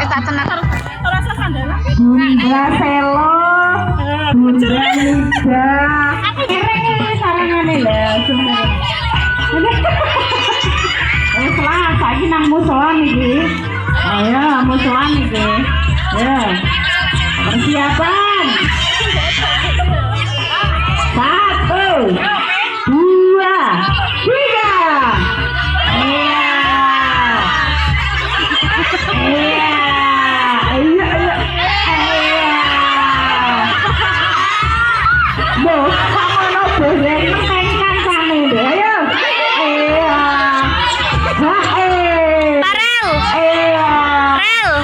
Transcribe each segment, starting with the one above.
tak tenang. Bunda Selo, Bunda Nida, keren sarangane lho semua. Wis lah, saiki nang musola niki. Ayo, musola niki. Ya. Persiapan. 1, 2, 3. Iya. Iya. Iya, iya. Loh, kamu no boleh menengkan sana deh, ayo. Iya. Parel. Iya. Rel.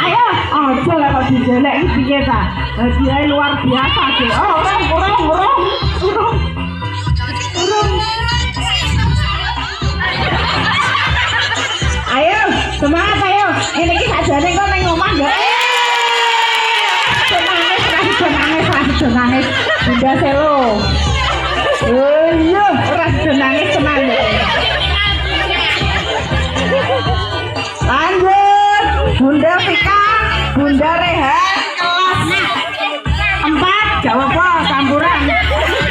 Ayo, ojo lah kok dijelek iki piye ta? Dia luar biasa sih. Oh, urung. Ayo, semangat ayo. Ini iki sajane kok ning omah enggak? Nangis. Bunda Selo. Oh iya, ora nangis tenan. Lanjut, Bunda Vika, Bunda Rehan kelas 4, jawab apa? Campuran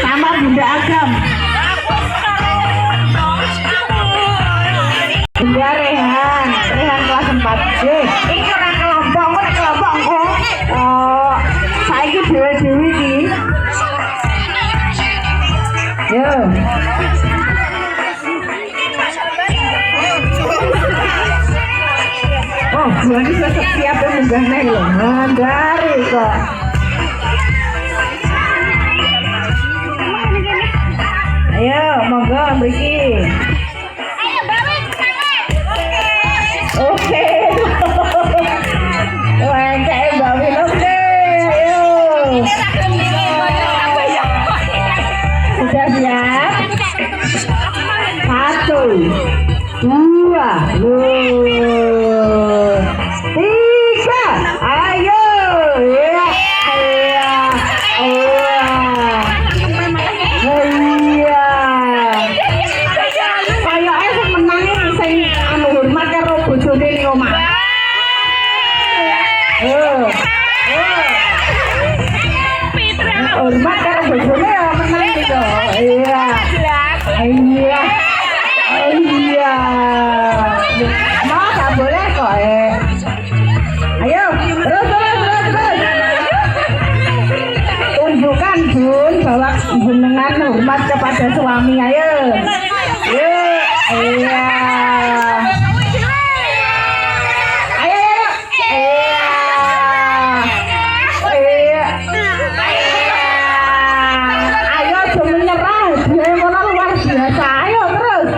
sama Bunda Agam. Bunda Rehan kelas 4. Ini orang kelompok kok. Oh, saiki dewe-dewe iki. Yo. Oh, gua ini siap menggane lho. Ngandari kok. Ayo, monggo mriki. Oke. Oke, Mbak Win, oke. Ayo. Sudah siap? 1, 2, 3. Ayo. Iya. Kayaknya sing menang iki sing anu hormat karo bojone ning omah. Hormat karo bojone ya menang gitu. Iya. Mau gak boleh kok. Ayo, terus. Tunjukkan Bun bahwa jenengan hormat kepada suami. Ayo. Iya. Ayo jangan menyerah, dia ngono luar biasa. Ayo terus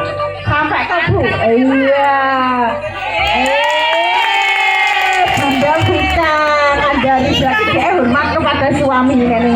sampai ke Bu. Iya. Bunda Vika, Andari berarti dia hormat kepada suami ini.